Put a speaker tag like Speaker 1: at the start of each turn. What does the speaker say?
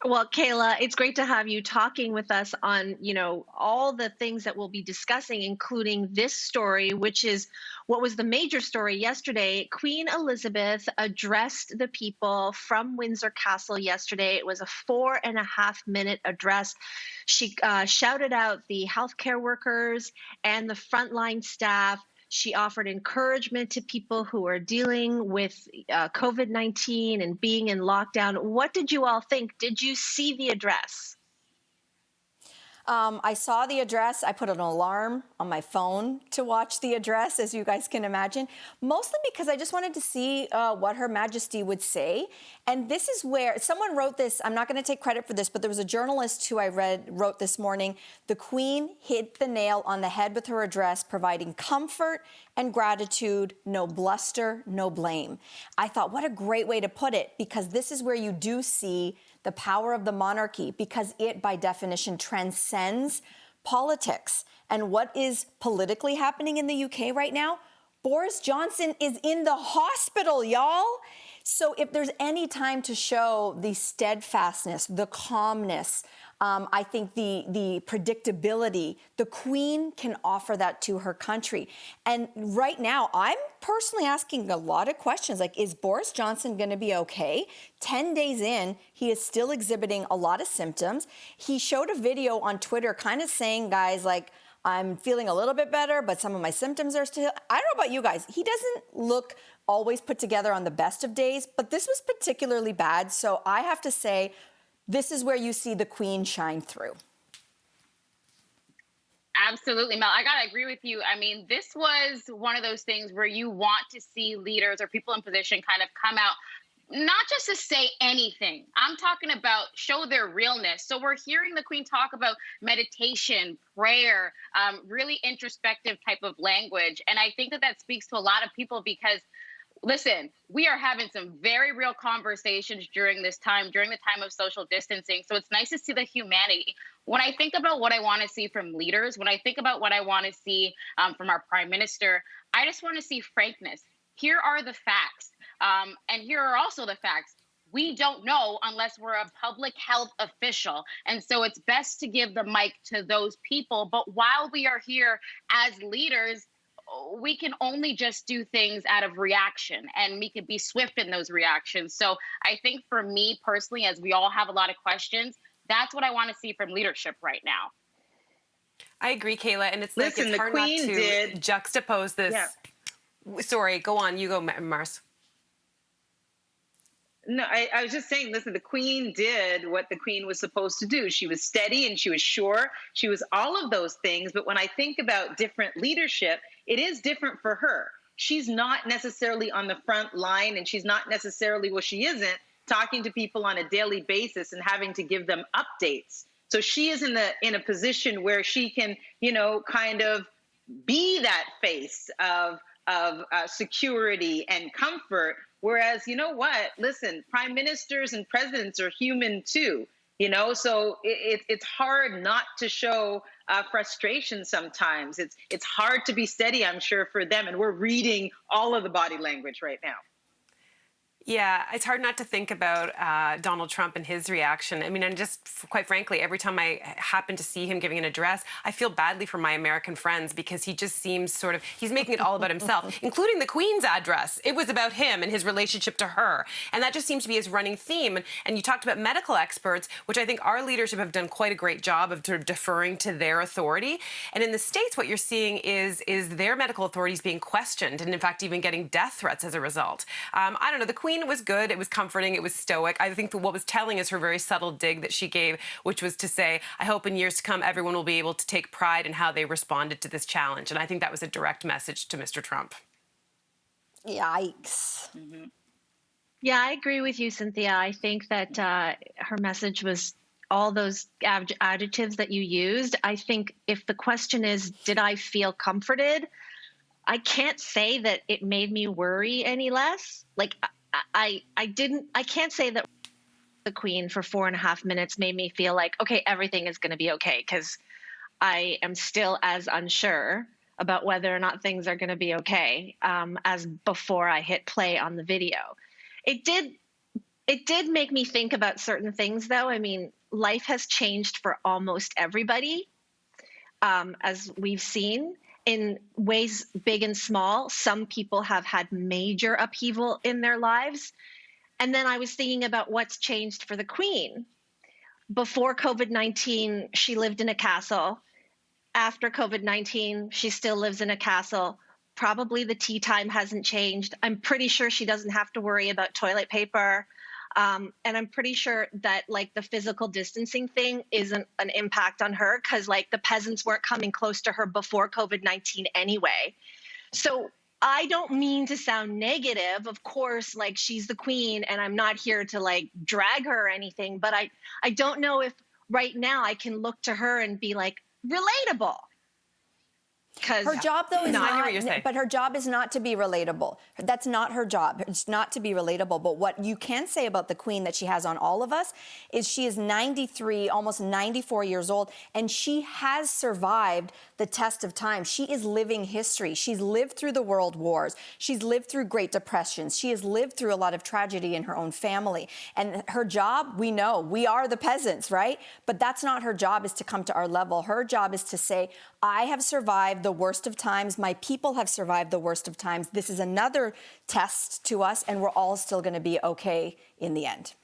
Speaker 1: Well, Kayla, it's great to have you talking with us on, all the things that we'll be discussing, including this story, which is what was the major story yesterday. Queen Elizabeth addressed the people from Windsor Castle yesterday. It was a 4.5 minute address. She shouted out the healthcare workers and the frontline staff. She offered encouragement to people who are dealing with COVID-19 and being in lockdown. What did you all think? Did you see the address?
Speaker 2: I saw the address. I put an alarm on my phone to watch the address, as you guys can imagine, mostly because I just wanted to see what Her Majesty would say. And this is where someone wrote this. I'm not going to take credit for this, but there was a journalist who I read wrote this morning, the Queen hit the nail on the head with her address, providing comfort and gratitude, no bluster, no blame. I thought, what a great way to put it, because this is where you do see the power of the monarchy, because it, by definition, transcends politics. And what is politically happening in the UK right now? Boris Johnson is in the hospital, y'all. So if there's any time to show the steadfastness, the calmness, I think the predictability, the Queen can offer that to her country. And right now, I'm personally asking a lot of questions, like, is Boris Johnson going to be okay? 10 days in, he is still exhibiting a lot of symptoms. He showed a video on Twitter kind of saying, guys, like, I'm feeling a little bit better, but some of my symptoms are still... I don't know about you guys. He doesn't look always put together on the best of days, but this was particularly bad. So I have to say, this is where you see the Queen shine through.
Speaker 3: Absolutely, Mel. I got to agree with you. I mean, this was one of those things where you want to see leaders or people in position kind of come out, not just to say anything. I'm talking about show their realness. So we're hearing the Queen talk about meditation, prayer, really introspective type of language. And I think that that speaks to a lot of people because, listen, we are having some very real conversations during this time, during the time of social distancing. So it's nice to see the humanity. When I think about what I want to see from leaders, when I think about what I want to see from our prime minister, I just want to see frankness. Here are the facts. And here are also the facts. We don't know unless we're a public health official. And so it's best to give the mic to those people. But while we are here as leaders, we can only just do things out of reaction, and we can be swift in those reactions. So I think for me personally, as we all have a lot of questions, that's what I want to see from leadership right now.
Speaker 4: I agree, Kayla. And it's
Speaker 5: Listen,
Speaker 4: like, it's hard not to juxtapose this. Yeah. Sorry, go on. You go, Mars.
Speaker 5: No, I was just saying, listen, the Queen did what the Queen was supposed to do. She was steady and she was sure. She was all of those things. But when I think about different leadership, it is different for her. She's not necessarily on the front line, and she's not necessarily, well, she isn't talking to people on a daily basis and having to give them updates. So she is in a position where she can, kind of be that face of security and comfort. Whereas, you know what? Listen, prime ministers and presidents are human too, so it's hard not to show frustration sometimes. It's hard to be steady, I'm sure, for them. And we're reading all of the body language right now.
Speaker 4: Yeah, it's hard not to think about Donald Trump and his reaction. I mean, and just quite frankly, every time I happen to see him giving an address, I feel badly for my American friends because he just seems he's making it all about himself, including the Queen's address. It was about him and his relationship to her. And that just seems to be his running theme. And you talked about medical experts, which I think our leadership have done quite a great job of sort of deferring to their authority. And in the States, what you're seeing is their medical authorities being questioned and, in fact, even getting death threats as a result. I don't know. The Queen was good. It was comforting. It was stoic. I think that what was telling is her very subtle dig that she gave, which was to say, I hope in years to come, everyone will be able to take pride in how they responded to this challenge. And I think that was a direct message to Mr. Trump.
Speaker 2: Yikes.
Speaker 1: Mm-hmm. Yeah, I agree with you, Cynthia. I think that her message was all those adjectives that you used. I think if the question is, did I feel comforted? I can't say that it made me worry any less. Like, I can't say that the Queen for 4.5 minutes made me feel like, okay, everything is going to be okay, because I am still as unsure about whether or not things are going to be okay as before I hit play on the video. It It did make me think about certain things, though. I mean, life has changed for almost everybody, as we've seen in ways big and small. Some people have had major upheaval in their lives. And then I was thinking about what's changed for the Queen. Before COVID-19, she lived in a castle. After COVID-19, she still lives in a castle. Probably the tea time hasn't changed. I'm pretty sure she doesn't have to worry about toilet paper. And I'm pretty sure that like the physical distancing thing isn't an impact on her because like the peasants weren't coming close to her before COVID-19 anyway. So I don't mean to sound negative. Of course, like she's the Queen and I'm not here to like drag her or anything, but I don't know if right now I can look to her and be like relatable.
Speaker 2: Her job, though, is
Speaker 4: No, I hear what you're saying.
Speaker 2: but her job is not to be relatable. That's not her job. It's not to be relatable. But what you can say about the Queen that she has on all of us is she is 93, almost 94 years old, and she has survived the test of time. She is living history. She's lived through the world wars. She's lived through Great Depressions. She has lived through a lot of tragedy in her own family. And her job, we know, we are the peasants, right? But that's not her job, is to come to our level. Her job is to say, I have survived the worst of times. My people have survived the worst of times. This is another test to us, and we're all still going to be okay in the end.